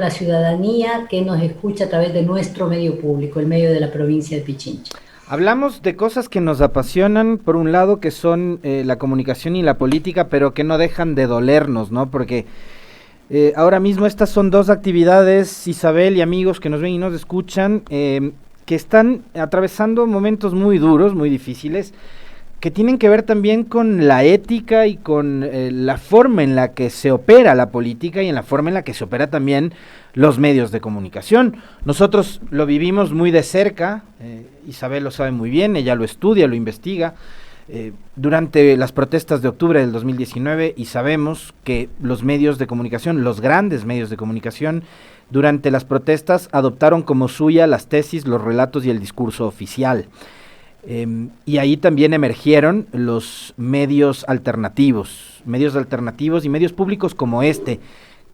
la ciudadanía que nos escucha a través de nuestro medio público, el medio de la provincia de Pichincha. Hablamos de cosas que nos apasionan, por un lado, que son la comunicación y la política, pero que no dejan de dolernos, ¿no? Porque ahora mismo estas son dos actividades, Isabel y amigos que nos ven y nos escuchan, que están atravesando momentos muy duros, muy difíciles, que tienen que ver también con la ética y con la forma en la que se opera la política y en la forma en la que se opera también los medios de comunicación. Nosotros lo vivimos muy de cerca, Isabel lo sabe muy bien, ella lo estudia, lo investiga, durante las protestas de octubre del 2019, y sabemos que los medios de comunicación, los grandes medios de comunicación, durante las protestas adoptaron como suya las tesis, los relatos y el discurso oficial. Y ahí también emergieron los medios alternativos y medios públicos como este,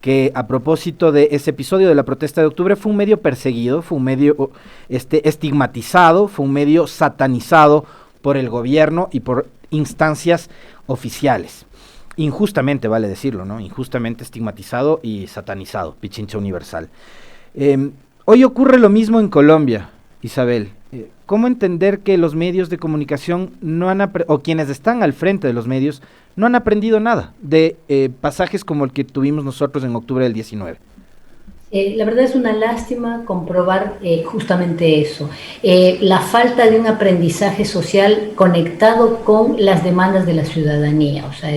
que a propósito de ese episodio de la protesta de octubre fue un medio perseguido, fue un medio estigmatizado, fue un medio satanizado por el gobierno y por instancias oficiales. Injustamente, vale decirlo, ¿no? Injustamente estigmatizado y satanizado, Pichincha Universal. Hoy ocurre lo mismo en Colombia, Isabel. ¿Cómo entender que los medios de comunicación no han o quienes están al frente de los medios no han aprendido nada de pasajes como el que tuvimos nosotros en octubre del 19? La verdad es una lástima comprobar justamente eso, la falta de un aprendizaje social conectado con las demandas de la ciudadanía. O sea,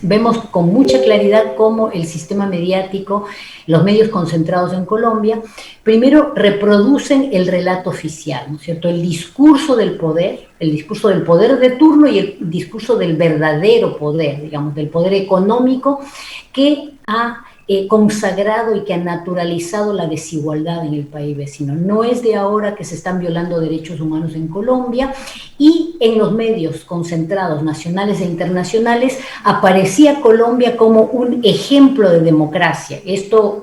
vemos con mucha claridad cómo el sistema mediático, los medios concentrados en Colombia, primero reproducen el relato oficial, ¿no es cierto? El discurso del poder de turno y el discurso del verdadero poder, digamos, del poder económico que ha consagrado y que ha naturalizado la desigualdad en el país vecino. No es de ahora que se están violando derechos humanos en Colombia, y en los medios concentrados nacionales e internacionales aparecía Colombia como un ejemplo de democracia. Esto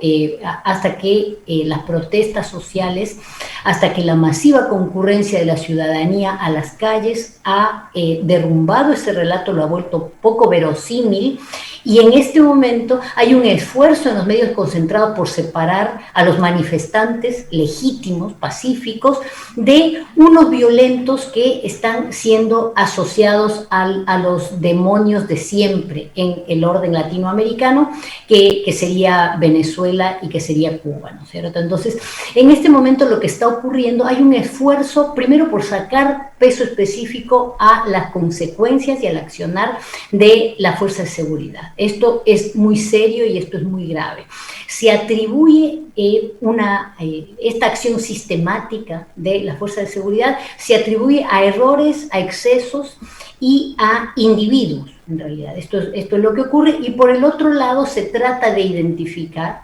hasta que las protestas sociales, hasta que la masiva concurrencia de la ciudadanía a las calles ha derrumbado ese relato, lo ha vuelto poco verosímil. Y en este momento hay un esfuerzo en los medios concentrados por separar a los manifestantes legítimos, pacíficos, de unos violentos que están siendo asociados a los demonios de siempre en el orden latinoamericano, que sería Venezuela y que sería Cuba, ¿no es cierto? Entonces, en este momento lo que está ocurriendo, hay un esfuerzo primero por sacar peso específico a las consecuencias y al accionar de la fuerza de seguridad. Esto es muy serio y esto es muy grave. Se atribuye esta acción sistemática de la fuerza de seguridad, se atribuye a errores, a excesos y a individuos, en realidad. Esto es lo que ocurre, y por el otro lado se trata de identificar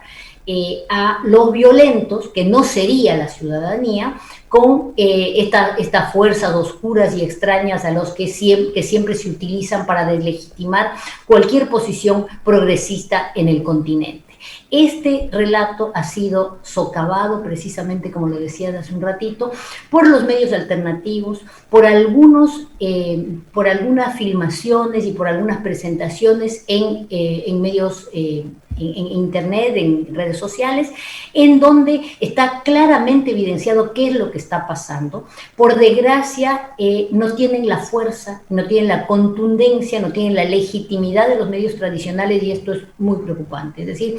a los violentos, que no sería la ciudadanía, con estas fuerzas oscuras y extrañas a los que siempre se utilizan para deslegitimar cualquier posición progresista en el continente. Este relato ha sido socavado, precisamente como lo decías hace un ratito, por los medios alternativos, por algunas filmaciones y por algunas presentaciones en medios en internet, en redes sociales, en donde está claramente evidenciado qué es lo que está pasando. Por desgracia, no tienen la fuerza, no tienen la contundencia, no tienen la legitimidad de los medios tradicionales, y esto es muy preocupante. Es decir,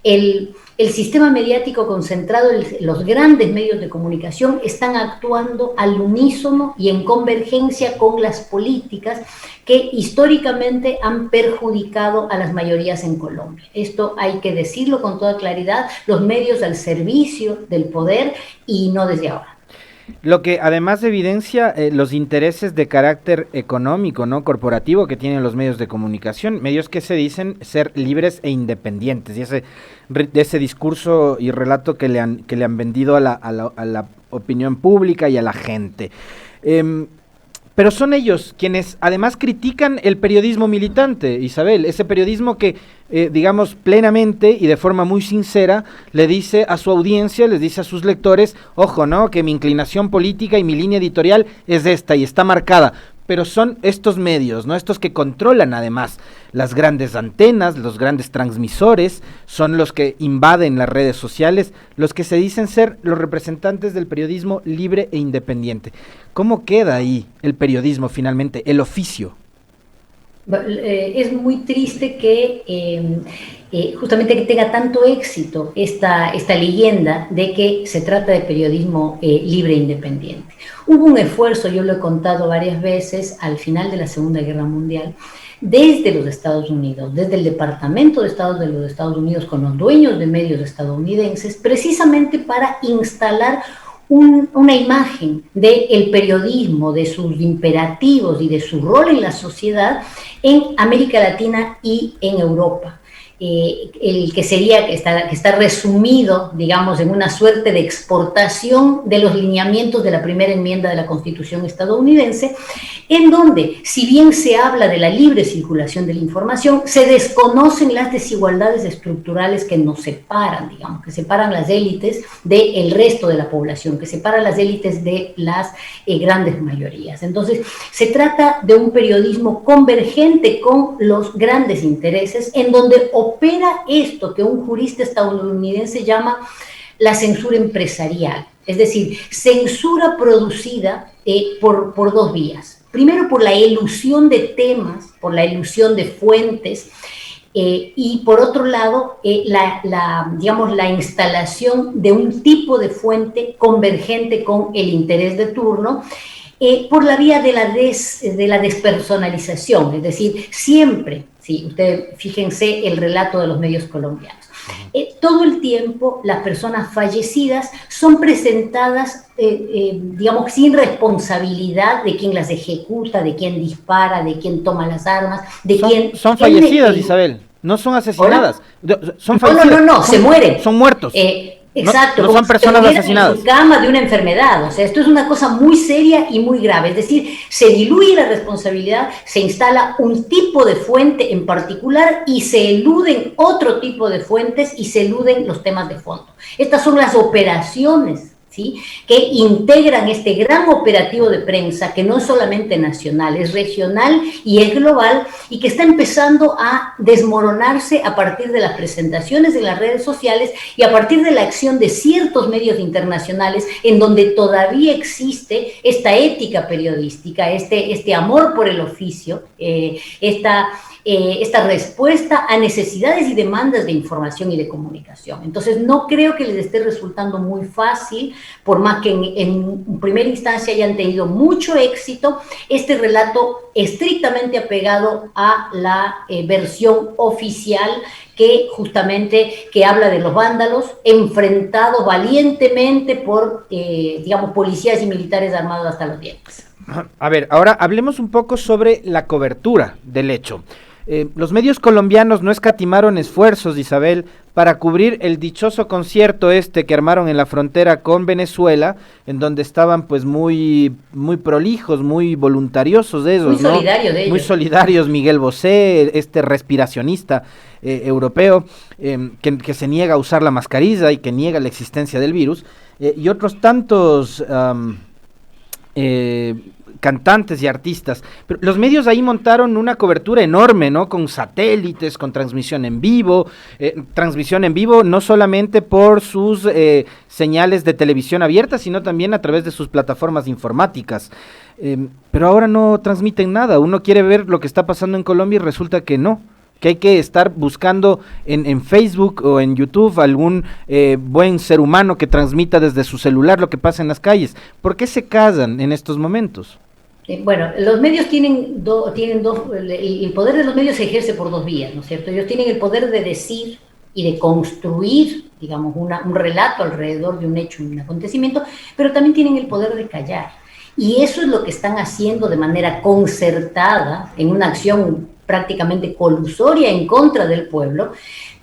el sistema mediático concentrado, los grandes medios de comunicación están actuando al unísono y en convergencia con las políticas que históricamente han perjudicado a las mayorías en Colombia. Esto hay que decirlo con toda claridad, los medios al servicio del poder, y no desde ahora. Lo que además evidencia los intereses de carácter económico, ¿no?, corporativo, que tienen los medios de comunicación, medios que se dicen ser libres e independientes, y ese discurso y relato que le han vendido a la opinión pública y a la gente. Pero son ellos quienes además critican el periodismo militante, Isabel, ese periodismo que, digamos, plenamente y de forma muy sincera le dice a su audiencia, les dice a sus lectores, ojo, ¿no?, que mi inclinación política y mi línea editorial es esta y está marcada, pero son estos medios, ¿no? Estos que controlan además las grandes antenas, los grandes transmisores, son los que invaden las redes sociales, los que se dicen ser los representantes del periodismo libre e independiente. ¿Cómo queda ahí el periodismo finalmente, el oficio? Es muy triste que justamente que tenga tanto éxito esta leyenda de que se trata de periodismo libre e independiente. Hubo un esfuerzo, yo lo he contado varias veces, al final de la Segunda Guerra Mundial, desde los Estados Unidos, desde el Departamento de Estado de los Estados Unidos con los dueños de medios estadounidenses, precisamente para instalar una imagen del periodismo, de sus imperativos y de su rol en la sociedad en América Latina y en Europa. El que sería, que está resumido, digamos, en una suerte de exportación de los lineamientos de la primera enmienda de la Constitución estadounidense, en donde, si bien se habla de la libre circulación de la información, se desconocen las desigualdades estructurales que nos separan, digamos, que separan las élites del resto de la población, que separan las élites de las grandes mayorías. Entonces, se trata de un periodismo convergente con los grandes intereses, en donde opera esto que un jurista estadounidense llama la censura empresarial, es decir, censura producida por dos vías. Primero, por la elusión de temas, por la elusión de fuentes, y por otro lado, digamos, la instalación de un tipo de fuente convergente con el interés de turno, por la vía de la despersonalización, es decir, siempre, sí, ustedes fíjense el relato de los medios colombianos, todo el tiempo las personas fallecidas son presentadas, digamos, sin responsabilidad de quién las ejecuta, de quién dispara, de quién toma las armas, de quién... Son fallecidas, Isabel, no son asesinadas. Son fallecidas. No, se mueren. Son muertos. Exacto, no son personas asesinadas. En su cama de una enfermedad, o sea, esto es una cosa muy seria y muy grave, es decir, se diluye la responsabilidad, se instala un tipo de fuente en particular y se eluden otro tipo de fuentes y se eluden los temas de fondo. Estas son las operaciones, ¿sí?, que integran este gran operativo de prensa que no es solamente nacional, es regional y es global, y que está empezando a desmoronarse a partir de las presentaciones en las redes sociales y a partir de la acción de ciertos medios internacionales en donde todavía existe esta ética periodística, este amor por el oficio, esta respuesta a necesidades y demandas de información y de comunicación. Entonces, no creo que les esté resultando muy fácil, por más que en primera instancia hayan tenido mucho éxito, este relato estrictamente apegado a la versión oficial que justamente que habla de los vándalos enfrentados valientemente por, digamos, policías y militares armados hasta los dientes. A ver, ahora hablemos un poco sobre la cobertura del hecho. Los medios colombianos no escatimaron esfuerzos, Isabel, para cubrir el dichoso concierto que armaron en la frontera con Venezuela, en donde estaban pues muy prolijos, muy voluntariosos de ellos, muy solidarios, ¿no? Muy solidarios, Miguel Bosé, respiracionista europeo, que se niega a usar la mascarilla y que niega la existencia del virus, y otros tantos... cantantes y artistas, pero los medios ahí montaron una cobertura enorme, ¿no? Con satélites, con transmisión en vivo no solamente por sus señales de televisión abierta, sino también a través de sus plataformas informáticas, pero ahora no transmiten nada. Uno quiere ver lo que está pasando en Colombia y resulta que no, que hay que estar buscando en Facebook o en YouTube algún buen ser humano que transmita desde su celular lo que pasa en las calles. ¿Por qué se callan en estos momentos? Bueno, los medios tienen dos, el poder de los medios se ejerce por dos vías, ¿no es cierto? Ellos tienen el poder de decir y de construir, digamos, un relato alrededor de un hecho, un acontecimiento, pero también tienen el poder de callar. Y eso es lo que están haciendo de manera concertada, en una acción prácticamente colusoria en contra del pueblo,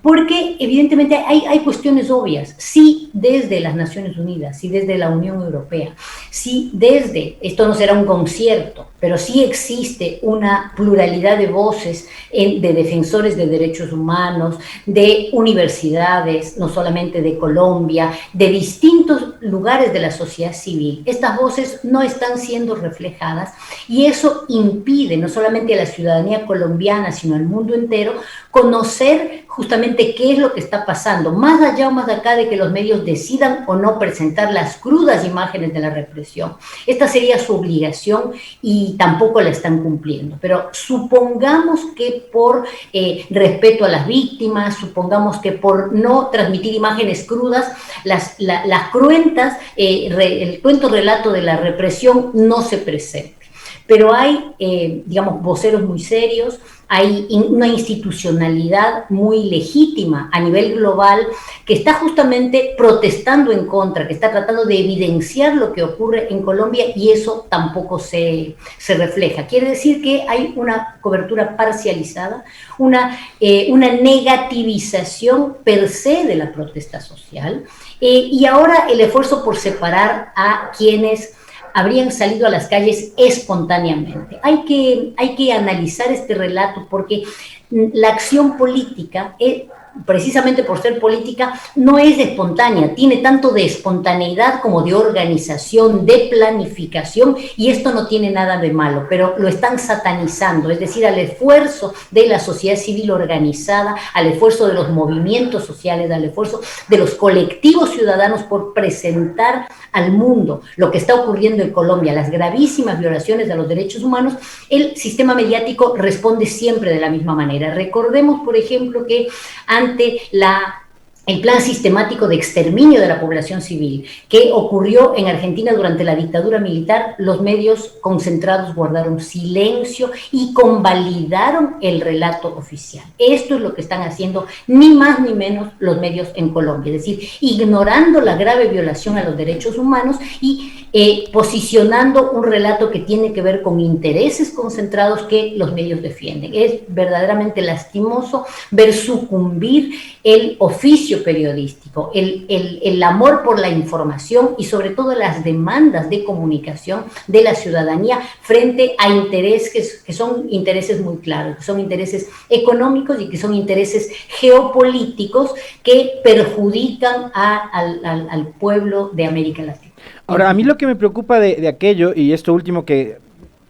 Porque evidentemente hay cuestiones obvias. Si desde las Naciones Unidas, si desde la Unión Europea, si desde, esto no será un concierto, pero sí existe una pluralidad de voces de defensores de derechos humanos, de universidades, no solamente de Colombia, de distintos lugares de la sociedad civil. Estas voces no están siendo reflejadas y eso impide no solamente a la ciudadanía colombiana, sino al mundo entero, conocer justamente qué es lo que está pasando, más allá o más acá de que los medios decidan o no presentar las crudas imágenes de la represión. Esta sería su obligación y tampoco la están cumpliendo. Pero supongamos que por respeto a las víctimas, supongamos que por no transmitir imágenes crudas, las cruentas, el cuento relato de la represión no se presente. Pero hay, digamos, voceros muy serios, hay una institucionalidad muy legítima a nivel global que está justamente protestando en contra, que está tratando de evidenciar lo que ocurre en Colombia y eso tampoco se refleja. Quiere decir que hay una cobertura parcializada, una negativización per se de la protesta social y ahora el esfuerzo por separar a quienes habrían salido a las calles espontáneamente. Hay que analizar este relato porque la acción política precisamente por ser política, no es espontánea, tiene tanto de espontaneidad como de organización, de planificación, y esto no tiene nada de malo, pero lo están satanizando, es decir, al esfuerzo de la sociedad civil organizada, al esfuerzo de los movimientos sociales, al esfuerzo de los colectivos ciudadanos por presentar al mundo lo que está ocurriendo en Colombia, las gravísimas violaciones a los derechos humanos, el sistema mediático responde siempre de la misma manera. Recordemos, por ejemplo, que ante el plan sistemático de exterminio de la población civil que ocurrió en Argentina durante la dictadura militar, los medios concentrados guardaron silencio y convalidaron el relato oficial. Esto es lo que están haciendo ni más ni menos los medios en Colombia, es decir, ignorando la grave violación a los derechos humanos y posicionando un relato que tiene que ver con intereses concentrados que los medios defienden. Es verdaderamente lastimoso ver sucumbir el oficio periodístico, el amor por la información y sobre todo las demandas de comunicación de la ciudadanía frente a intereses que son intereses muy claros, que son intereses económicos y que son intereses geopolíticos que perjudican al pueblo de América Latina. Ahora, a mí lo que me preocupa de aquello, y esto último que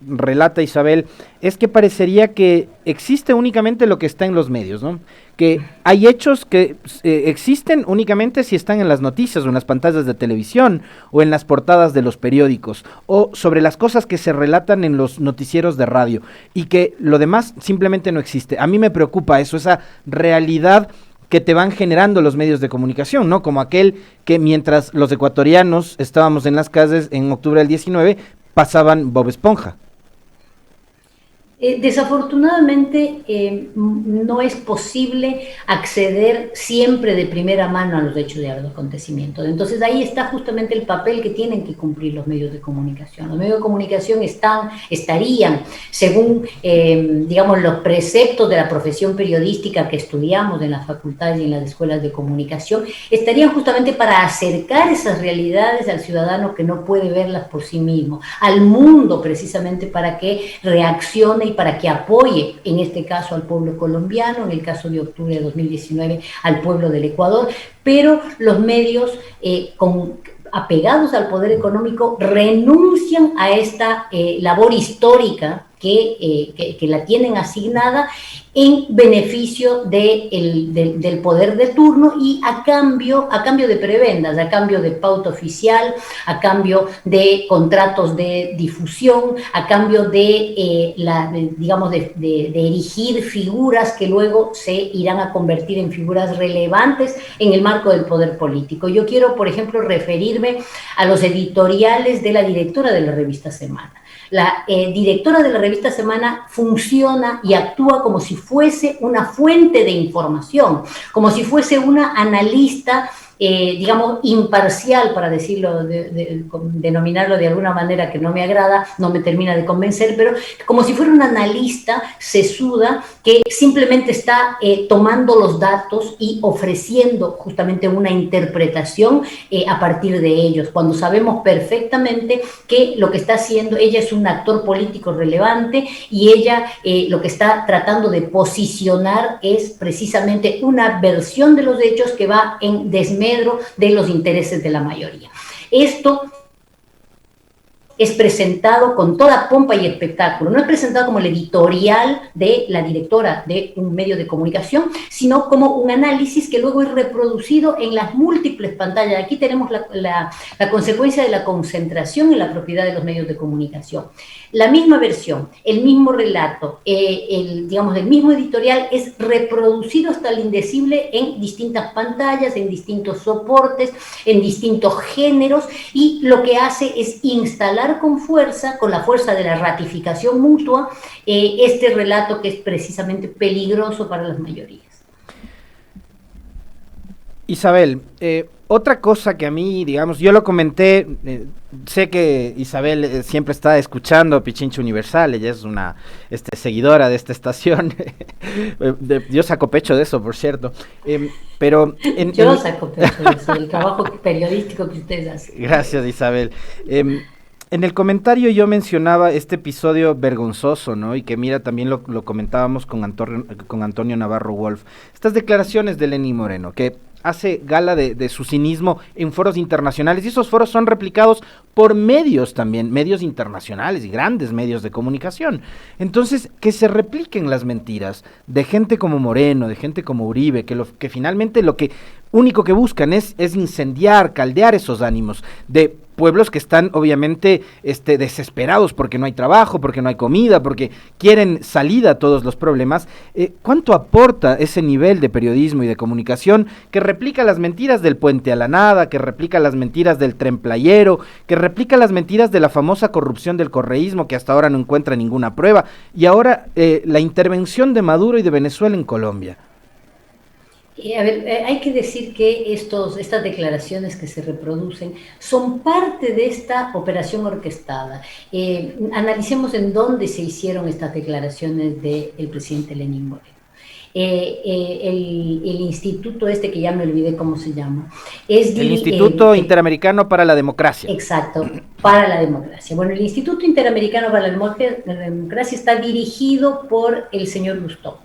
relata Isabel, es que parecería que existe únicamente lo que está en los medios, ¿no? Que hay hechos que existen únicamente si están en las noticias o en las pantallas de televisión o en las portadas de los periódicos o sobre las cosas que se relatan en los noticieros de radio y que lo demás simplemente no existe. A mí me preocupa eso, esa realidad que te van generando los medios de comunicación, ¿no? Como aquel que mientras los ecuatorianos estábamos en las calles en octubre del 19, pasaban Bob Esponja. Desafortunadamente no es posible acceder siempre de primera mano a los hechos de acontecimientos. Entonces ahí está justamente el papel que tienen que cumplir los medios de comunicación. Los medios de comunicación estarían, según digamos los preceptos de la profesión periodística que estudiamos en las facultades y en las escuelas de comunicación, estarían justamente para acercar esas realidades al ciudadano que no puede verlas por sí mismo, al mundo precisamente para que reaccione y para que apoye, en este caso al pueblo colombiano, en el caso de octubre de 2019 al pueblo del Ecuador, pero los medios apegados al poder económico renuncian a esta labor histórica que la tienen asignada en beneficio del poder de turno y a cambio de prebendas, a cambio de pauta oficial, a cambio de contratos de difusión, a cambio de erigir figuras que luego se irán a convertir en figuras relevantes en el marco del poder político. Yo quiero, por ejemplo, referirme a los editoriales de la directora de la revista Semana. La directora de la revista Semana funciona y actúa como si fuese una fuente de información, como si fuese una analista digamos, imparcial, para decirlo, denominarlo de alguna manera que no me agrada, no me termina de convencer, pero como si fuera un analista sesuda que simplemente está tomando los datos y ofreciendo justamente una interpretación a partir de ellos, cuando sabemos perfectamente que lo que está haciendo, ella es un actor político relevante y ella lo que está tratando de posicionar es precisamente una versión de los hechos que va en desmedro de los intereses de la mayoría. Esto es presentado con toda pompa y espectáculo. No es presentado como el editorial de la directora de un medio de comunicación, sino como un análisis que luego es reproducido en las múltiples pantallas. Aquí tenemos la consecuencia de la concentración en la propiedad de los medios de comunicación. La misma versión, el mismo relato, digamos, el mismo editorial es reproducido hasta el indecible en distintas pantallas, en distintos soportes, en distintos géneros, y lo que hace es instalar con fuerza, con la fuerza de la ratificación mutua, este relato que es precisamente peligroso para las mayorías. Isabel, otra cosa que a mí, digamos, yo lo comenté, sé que Isabel siempre está escuchando Pichincha Universal, ella es una seguidora de esta estación, yo saco pecho de eso, por cierto, pero... Yo saco pecho de eso, del trabajo periodístico que ustedes hacen. Gracias, Isabel. En el comentario yo mencionaba este episodio vergonzoso, ¿no? Y que mira, también lo comentábamos con Antonio Navarro Wolf. Estas declaraciones de Lenín Moreno, que hace gala de su cinismo en foros internacionales, y esos foros son replicados por medios también, medios internacionales y grandes medios de comunicación. Entonces, que se repliquen las mentiras de gente como Moreno, de gente como Uribe, que finalmente lo que único que buscan es incendiar, caldear esos ánimos de pueblos que están obviamente desesperados porque no hay trabajo, porque no hay comida, porque quieren salida a todos los problemas. ¿Cuánto aporta ese nivel de periodismo y de comunicación que replica las mentiras del puente a la nada, que replica las mentiras del tren playero, que replica las mentiras de la famosa corrupción del correísmo que hasta ahora no encuentra ninguna prueba, y ahora la intervención de Maduro y de Venezuela en Colombia? A ver, hay que decir que estas declaraciones que se reproducen son parte de esta operación orquestada. Analicemos en dónde se hicieron estas declaraciones del presidente Lenín Moreno. El instituto que ya me olvidé cómo se llama. El Instituto Interamericano para la Democracia. Exacto, para la democracia. Bueno, el Instituto Interamericano para la Democracia está dirigido por el señor Lustó.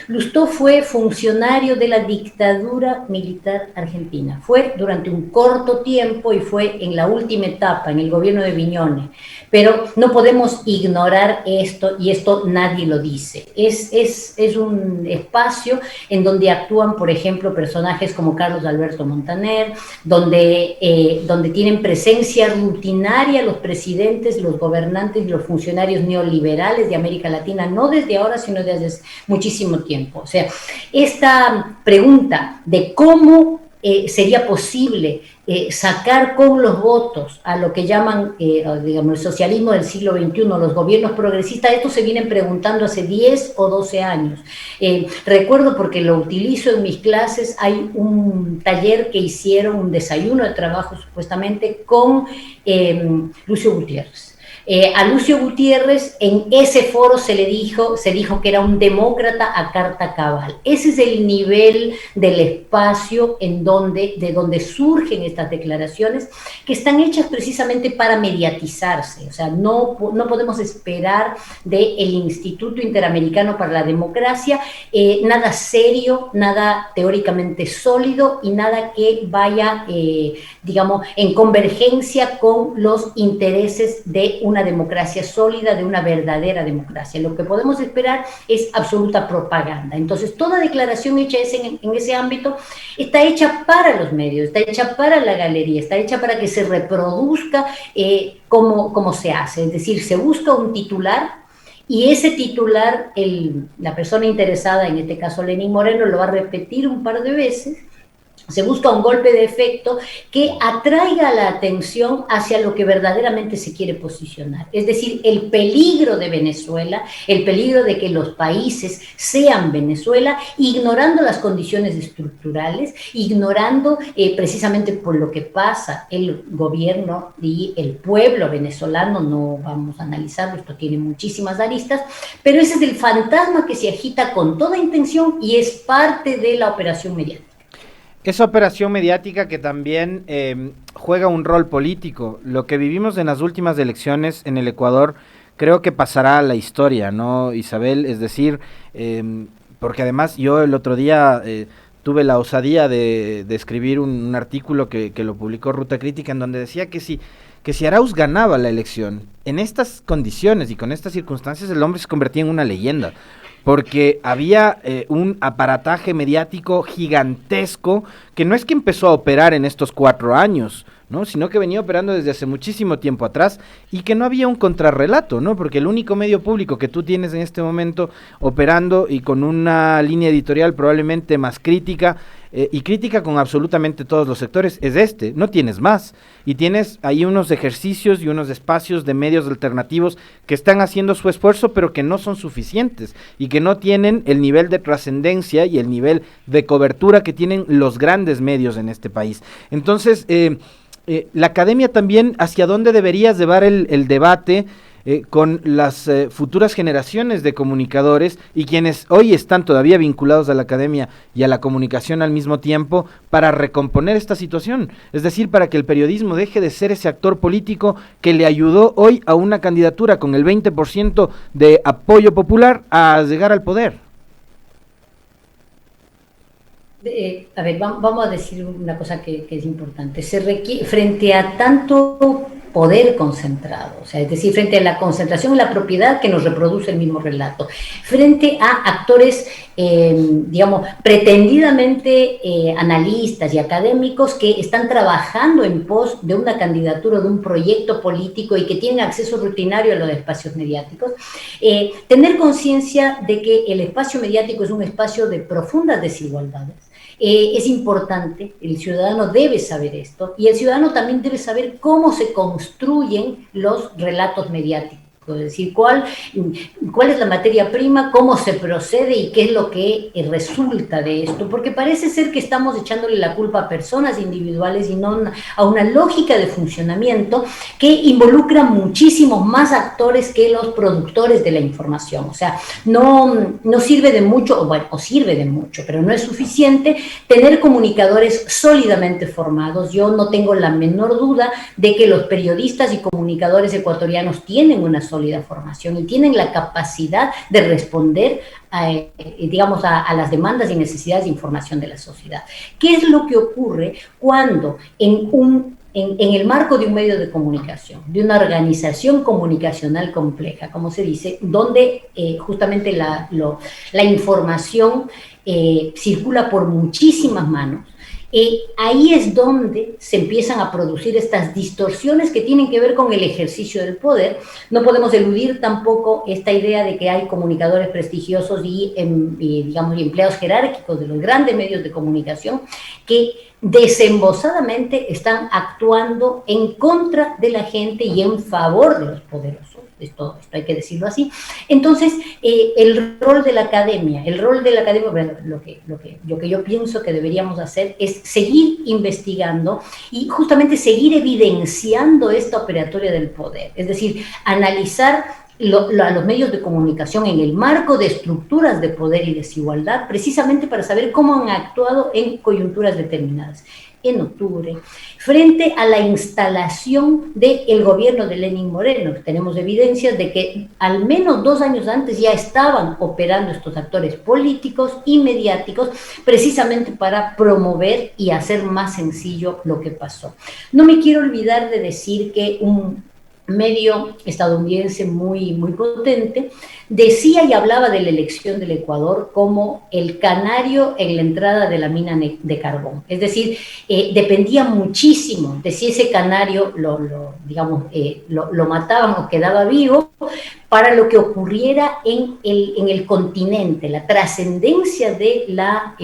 Lustó fue funcionario de la dictadura militar argentina. Fue durante un corto tiempo y fue en la última etapa, en el gobierno de Viñones. Pero no podemos ignorar esto, y esto nadie lo dice. Es un espacio en donde actúan, por ejemplo, personajes como Carlos Alberto Montaner, donde tienen presencia rutinaria los presidentes, los gobernantes y los funcionarios neoliberales de América Latina, no desde ahora, sino desde hace muchísimo tiempo. O sea, esta pregunta de cómo sería posible sacar con los votos a lo que llaman, digamos, el socialismo del siglo XXI, los gobiernos progresistas, esto se vienen preguntando hace 10 o 12 años. Recuerdo, porque lo utilizo en mis clases, hay un taller que hicieron, un desayuno de trabajo supuestamente, con Lucio Gutiérrez. A Lucio Gutiérrez en ese foro se dijo que era un demócrata a carta cabal. Ese es el nivel del espacio de donde surgen estas declaraciones, que están hechas precisamente para mediatizarse. O sea, no podemos esperar del Instituto Interamericano para la Democracia nada serio, nada teóricamente sólido y nada que vaya, digamos, en convergencia con los intereses de una democracia sólida, de una verdadera democracia. Lo que podemos esperar es absoluta propaganda. Entonces, toda declaración hecha en ese ámbito está hecha para los medios, está hecha para la galería, está hecha para que se reproduzca como se hace. Es decir, se busca un titular, y ese titular, la persona interesada, en este caso Lenín Moreno, lo va a repetir un par de veces, Se busca un golpe de efecto que atraiga la atención hacia lo que verdaderamente se quiere posicionar. Es decir, el peligro de Venezuela, el peligro de que los países sean Venezuela, ignorando las condiciones estructurales, ignorando precisamente por lo que pasa el gobierno y el pueblo venezolano. No vamos a analizarlo, esto tiene muchísimas aristas, pero ese es el fantasma que se agita con toda intención y es parte de la operación mediática. Esa operación mediática que también juega un rol político. Lo que vivimos en las últimas elecciones en el Ecuador creo que pasará a la historia, ¿no, Isabel? Es decir, porque además yo el otro día tuve la osadía de escribir un artículo que lo publicó Ruta Crítica, en donde decía que si Arauz ganaba la elección, en estas condiciones y con estas circunstancias, el hombre se convertía en una leyenda, porque había un aparataje mediático gigantesco que no es que empezó a operar en estos 4 años, ¿no? Sino que venía operando desde hace muchísimo tiempo atrás y que no había un contrarrelato, ¿no? Porque el único medio público que tú tienes en este momento operando y con una línea editorial probablemente más crítica, y crítica con absolutamente todos los sectores, es este, no tienes más. Y tienes ahí unos ejercicios y unos espacios de medios alternativos que están haciendo su esfuerzo, pero que no son suficientes y que no tienen el nivel de trascendencia y el nivel de cobertura que tienen los grandes medios en este país. Entonces, la academia también, ¿hacia dónde deberías llevar el debate con las futuras generaciones de comunicadores y quienes hoy están todavía vinculados a la academia y a la comunicación al mismo tiempo para recomponer esta situación? Es decir, para que el periodismo deje de ser ese actor político que le ayudó hoy a una candidatura con el 20% de apoyo popular a llegar al poder. A ver, vamos a decir una cosa que es importante. Frente a tanto poder concentrado, o sea, es decir, frente a la concentración en la propiedad que nos reproduce el mismo relato, frente a actores, digamos, pretendidamente analistas y académicos que están trabajando en pos de una candidatura, de un proyecto político y que tienen acceso rutinario a los espacios mediáticos, tener conciencia de que el espacio mediático es un espacio de profundas desigualdades. Es importante, el ciudadano debe saber esto y el ciudadano también debe saber cómo se construyen los relatos mediáticos, es decir, cuál es la materia prima, cómo se procede y qué es lo que resulta de esto, porque parece ser que estamos echándole la culpa a personas individuales y no a una lógica de funcionamiento que involucra muchísimos más actores que los productores de la información. O sea, no sirve de mucho, o sirve de mucho, pero no es suficiente tener comunicadores sólidamente formados. Yo no tengo la menor duda de que los periodistas y comunicadores ecuatorianos tienen una sólida formación y tienen la capacidad de responder digamos, a las demandas y necesidades de información de la sociedad. ¿Qué es lo que ocurre cuando en el marco de un medio de comunicación, de una organización comunicacional compleja, como se dice, donde justamente la información circula por muchísimas manos, ahí es donde se empiezan a producir estas distorsiones que tienen que ver con el ejercicio del poder? No podemos eludir tampoco esta idea de que hay comunicadores prestigiosos y digamos, empleados jerárquicos de los grandes medios de comunicación que desembosadamente están actuando en contra de la gente y en favor de los poderosos. Esto hay que decirlo así. Entonces, el rol de la academia, bueno, lo que yo pienso que deberíamos hacer es seguir investigando y justamente seguir evidenciando esta operatoria del poder. Es decir, analizar a los medios de comunicación en el marco de estructuras de poder y desigualdad, precisamente para saber cómo han actuado en coyunturas determinadas. En octubre, frente a la instalación del gobierno de Lenín Moreno, tenemos evidencias de que al menos 2 años antes ya estaban operando estos actores políticos y mediáticos precisamente para promover y hacer más sencillo lo que pasó. No me quiero olvidar de decir que un medio estadounidense muy potente, decía y hablaba de la elección del Ecuador como el canario en la entrada de la mina de carbón. Es decir, dependía muchísimo de si ese canario lo mataban o quedaba vivo, para lo que ocurriera en el continente. La trascendencia de la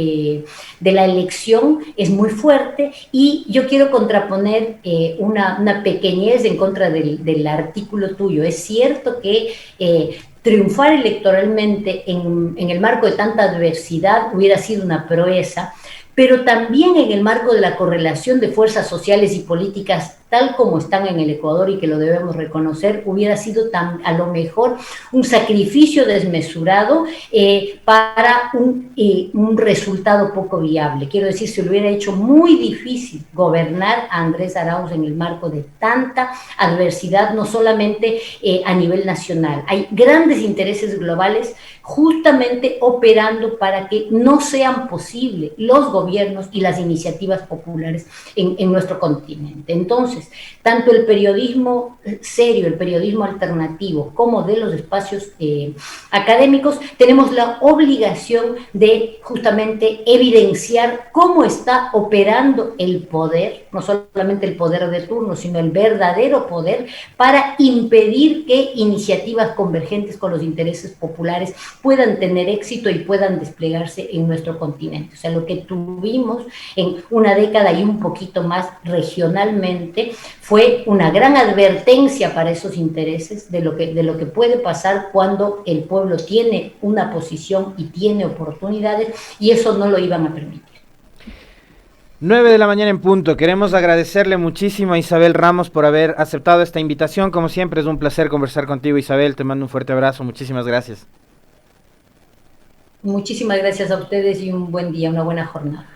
elección es muy fuerte, y yo quiero contraponer una pequeñez en contra del artículo tuyo. Es cierto que triunfar electoralmente en el marco de tanta adversidad hubiera sido una proeza, pero también en el marco de la correlación de fuerzas sociales y políticas tal como están en el Ecuador, y que lo debemos reconocer, hubiera sido a lo mejor un sacrificio desmesurado para un resultado poco viable. Quiero decir, se le hubiera hecho muy difícil gobernar a Andrés Arauz en el marco de tanta adversidad, no solamente a nivel nacional. Hay grandes intereses globales justamente operando para que no sean posibles los gobiernos y las iniciativas populares en nuestro continente. Entonces, tanto el periodismo serio, el periodismo alternativo, como de los espacios académicos, tenemos la obligación de justamente evidenciar cómo está operando el poder, no solamente el poder de turno, sino el verdadero poder, para impedir que iniciativas convergentes con los intereses populares puedan tener éxito y puedan desplegarse en nuestro continente. O sea, lo que tuvimos en una década y un poquito más regionalmente fue una gran advertencia para esos intereses de lo que puede pasar cuando el pueblo tiene una posición y tiene oportunidades, y eso no lo iban a permitir. 9 de la mañana en punto. Queremos agradecerle muchísimo a Isabel Ramos por haber aceptado esta invitación. Como siempre, es un placer conversar contigo, Isabel. Te mando un fuerte abrazo. Muchísimas gracias. Muchísimas gracias a ustedes y un buen día, una buena jornada.